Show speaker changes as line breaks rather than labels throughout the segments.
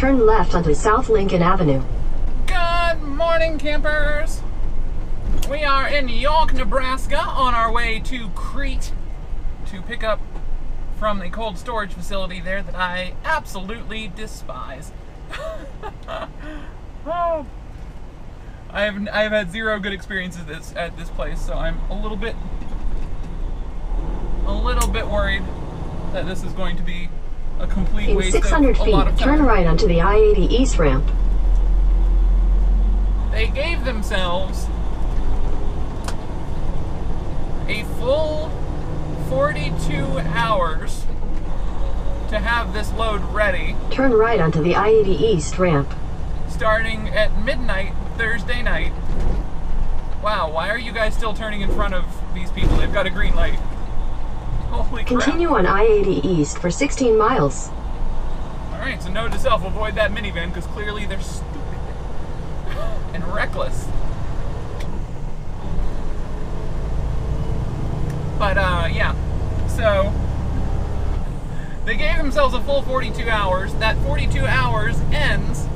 turn left onto South Lincoln Avenue.
Good morning, campers. We are in York, Nebraska, on our way to Crete to pick up from the cold storage facility there that I absolutely despise. Oh, I've had zero good experiences at this place, so I'm a little bit worried that this is going to be a complete waste of a lot of time.
In 600 feet, turn right onto the I-80 East ramp.
They gave themselves a full 42 hours to have this load ready.
Turn right onto the I-80 East ramp.
Starting at midnight Thursday night. Wow, why are you guys still turning in front of these people? They've got a green light. Holy crap.
Continue on I-80 East for 16 miles.
Alright, so note to self, avoid that minivan because clearly they're stupid and reckless. But, yeah. So, they gave themselves a full 42 hours. That 42 hours ends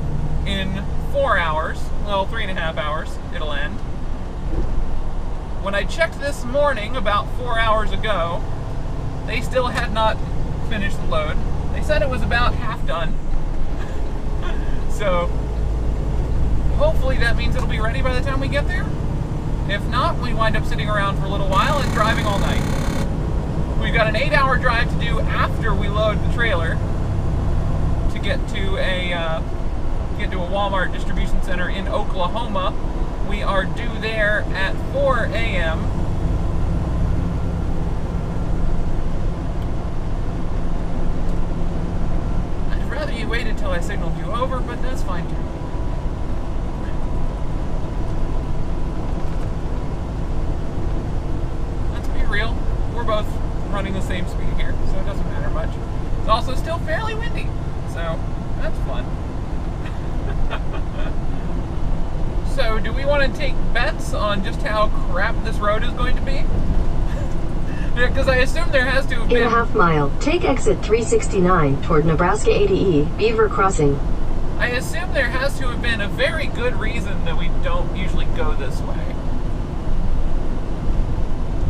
in 4 hours. Well, 3.5 hours it'll end. When I checked this morning, about 4 hours ago, they still had not finished the load. They said it was about half done. So, hopefully that means it'll be ready by the time we get there. If not, we wind up sitting around for a little while and driving all night. We've got an 8-hour drive to do after we load the trailer to get to a Wal-Mart distribution center in Oklahoma. We are due there at 4 a.m. I'd rather you waited till I signaled you over, but that's fine too. Let's be real, we're both running the same speed here, so it doesn't matter much. It's also still fairly windy, so that's fun. So, do we want to take bets on just how crap this road is going to be? Because I assume there has to have been...
In a half mile, take exit 369 toward Nebraska 80E, Beaver Crossing.
I assume there has to have been a very good reason that we don't usually go this way.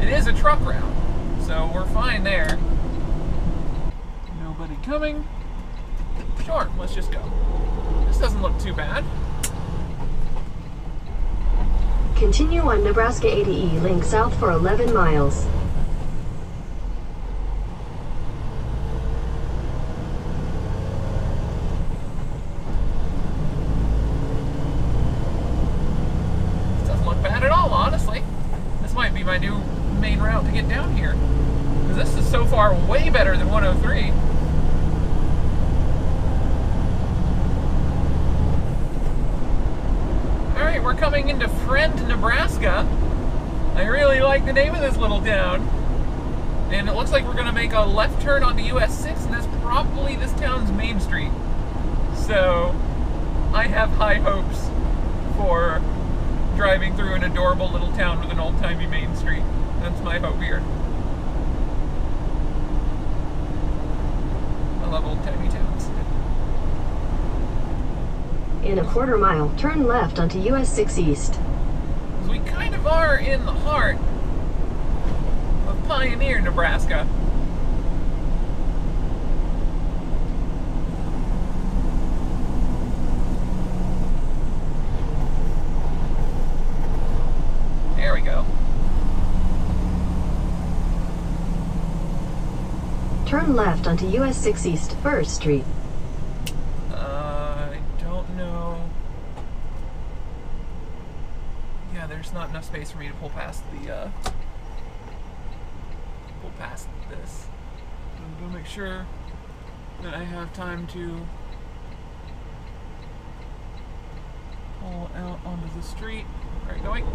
It is a truck route, so we're fine there. Nobody coming. Sure, let's just go. This doesn't look too bad.
Continue on Nebraska 80E, link south for 11 miles.
This doesn't look bad at all, honestly. This might be my new main route to get down here. Because this is so far way better than 103. Alright, we're coming into Friend, Nebraska. I really like the name of this little town. And it looks like we're going to make a left turn onto US 6, and that's probably this town's main street. So, I have high hopes for driving through an adorable little town with an old-timey main street. That's my hope here. I love old-timey towns.
In a quarter mile, turn left onto US 6 East.
We kind of are in the heart of Pioneer, Nebraska. There we go.
Turn left onto US 6 East, 1st Street.
I don't know. Yeah, there's not enough space for me to pull past the, this. I'm gonna make sure that I have time to pull out onto the street. Alright, going.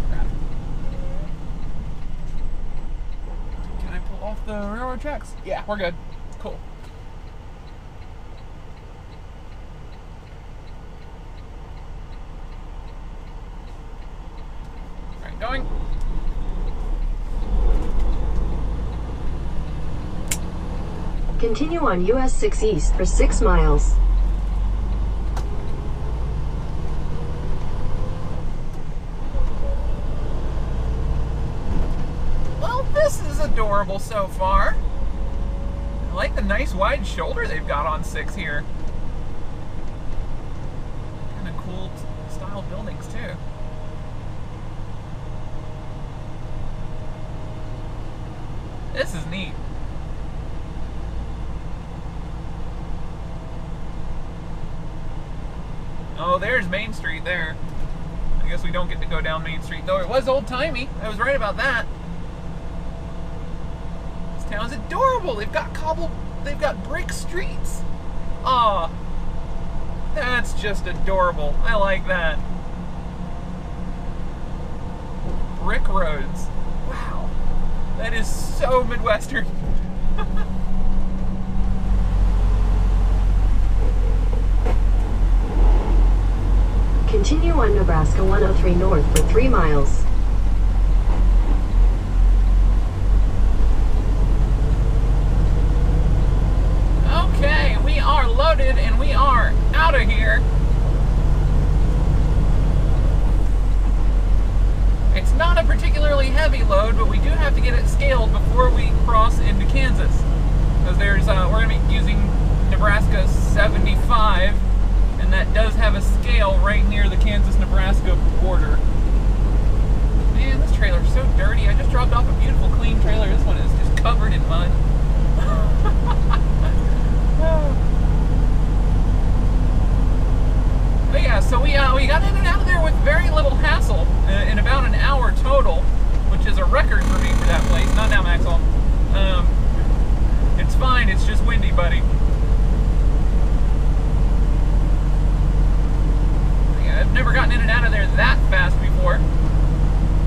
Crap. Can I pull off the railroad tracks? Yeah, we're good. Cool. Alright, going.
Continue on US 6 East for 6 miles.
Well, this is adorable so far. I like the nice wide shoulder they've got on 6 here. Kind of cool style buildings too. This is neat. Oh, there's Main Street there. I guess we don't get to go down Main Street, though it was old-timey. I was right about that. This town's adorable. They've got brick streets. Aw. That's just adorable. I like that. Brick roads. Wow. That is so Midwestern.
Continue on Nebraska 103 North for 3 miles.
Okay, we are loaded and we are out of here. It's not a particularly heavy load, but we do have to get it scaled before we cross into Kansas. Because there's, we're going to be using Nebraska 75, and that does have a scale right near the Kansas-Nebraska border. Man, this trailer's so dirty. I just dropped off a beautiful, clean trailer. This one is just covered in mud. But yeah, so we got in and out of there with very little hassle in about an hour total, which is a record for me for that place. Not now, Maxwell. It's fine. It's just windy, buddy. Yeah, I've never gotten in and out of there that fast before.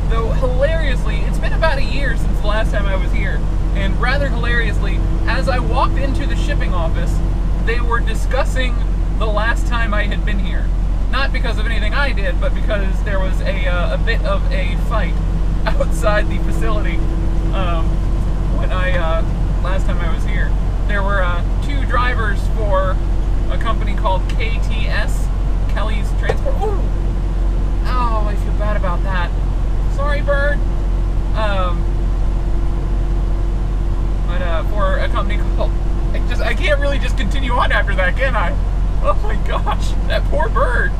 Though hilariously, it's been about a year since the last time I was here, and rather hilariously, as I walked into the shipping office, they were discussing the last time I had been here. Not because of anything I did, but because there was a bit of a fight outside the facility when last time I was here. There were 2 drivers for a company called KTS, Kelly's Transport. Ooh! Oh, I feel bad about that. Sorry, bird. But for a company called, I can't really just continue on after that, can I? Oh my gosh, that poor bird.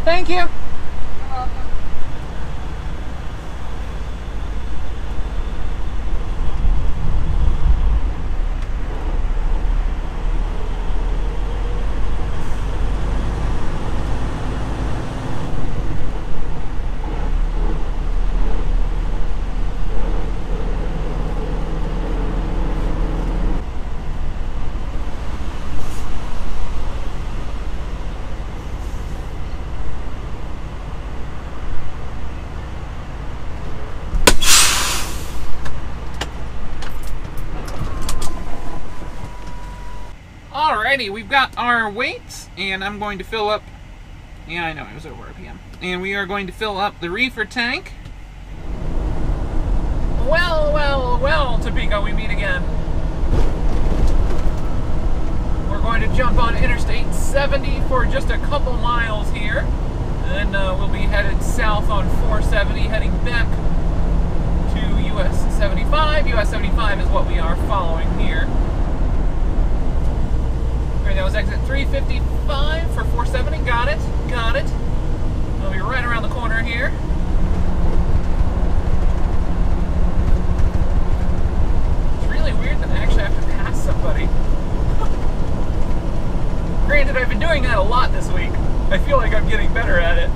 Thank you.
You're welcome.
Alrighty, we've got our weights, and I'm going to fill up, yeah, I know, it was over RPM. And we are going to fill up the reefer tank. Well, well, well, Topeka, we meet again. We're going to jump on Interstate 70 for just a couple miles here. And then we'll be headed south on 470, heading back to US 75. US 75 is what we are following here. That was exit 355 for 470. Got it. Got it. We'll be right around the corner here. It's really weird that I actually have to pass somebody. Granted, I've been doing that a lot this week. I feel like I'm getting better at it.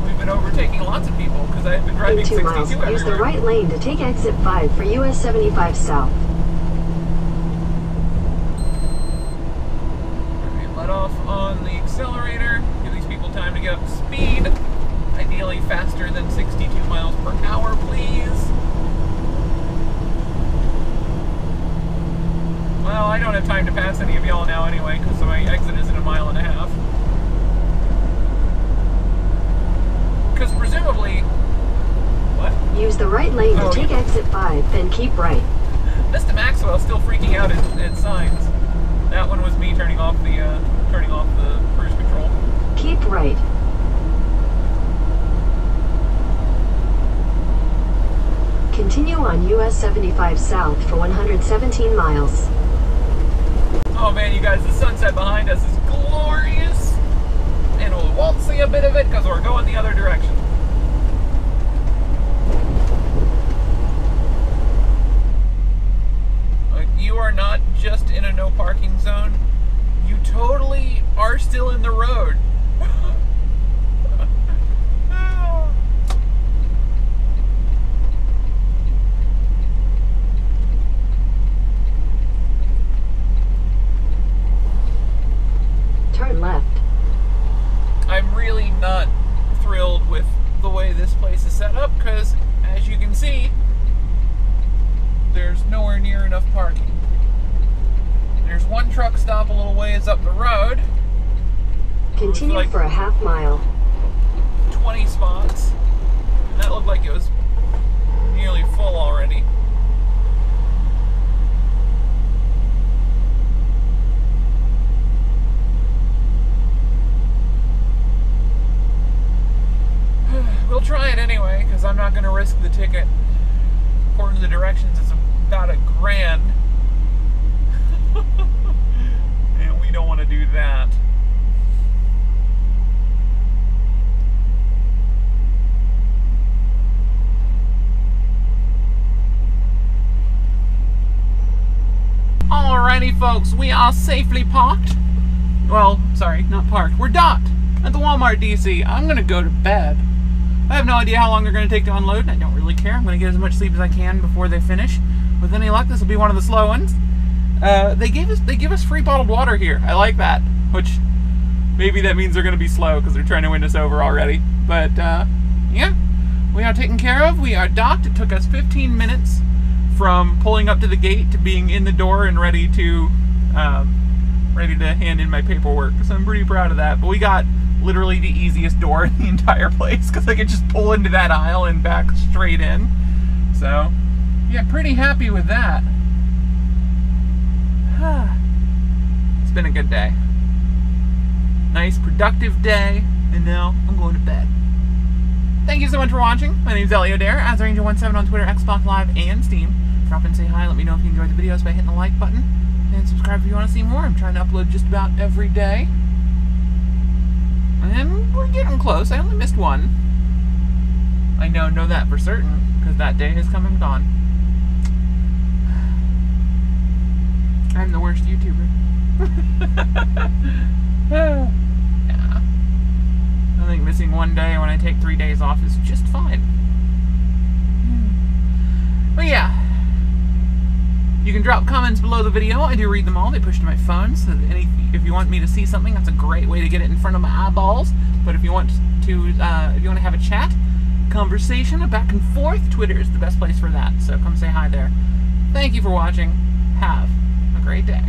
We've been overtaking lots of people because I've been driving
2
62
miles,
everywhere.
use the right lane to take exit 5 for US 75 south.
off on the accelerator. Give these people time to get up to speed. Ideally faster than 62 miles per hour, please. Well, I don't have time to pass any of y'all now anyway, because my exit isn't a mile and a half. Because presumably... What?
Use the right lane to take exit 5, then keep right.
Mr. Maxwell's still freaking out at signs. That one was me turning off the cruise control.
Keep right. Continue on US 75 south for 117 miles.
Oh man, you guys, the sunset behind us is glorious. And we won't see a bit of it because we're going the other direction. You are not just in a no parking zone. You totally are still in the road.
Turn left.
I'm really not thrilled with the way this place is set up because, as you can see, there's nowhere near enough parking. There's one truck stop a little ways up the road.
Continue
like
for a half mile.
20 spots. And that looked like it was nearly full already. We'll try it anyway, because I'm not going to risk the ticket. According to the directions, it's about $1,000. And we don't want to do that. Alrighty folks, we are safely parked. Well, sorry, not parked. We're docked at the Wal-Mart DC. I'm going to go to bed. I have no idea how long they're going to take to unload, and I don't really care. I'm going to get as much sleep as I can before they finish. With any luck, this will be one of the slow ones. They give us free bottled water here. I like that, which maybe that means they're going to be slow because they're trying to win us over already. But yeah, we are taken care of. We are docked. It took us 15 minutes from pulling up to the gate to being in the door and ready to hand in my paperwork. So I'm pretty proud of that. But we got literally the easiest door in the entire place because I could just pull into that aisle and back straight in. So yeah, pretty happy with that. It's been a good day. Nice, productive day, and now I'm going to bed. Thank you so much for watching. My name is Ellie O'Dare, AzarAngel17 on Twitter, Xbox Live, and Steam. Drop in, say hi, let me know if you enjoyed the videos by hitting the like button, and subscribe if you want to see more. I'm trying to upload just about every day. And we're getting close. I only missed one. I know that for certain, because that day has come and gone. I'm the worst YouTuber. Yeah. I think missing one day when I take 3 days off is just fine. But yeah. You can drop comments below the video. I do read them all. They push to my phone, so that if you want me to see something, that's a great way to get it in front of my eyeballs. But if you want to have a chat, conversation, a back and forth, Twitter is the best place for that. So come say hi there. Thank you for watching. Have a great day.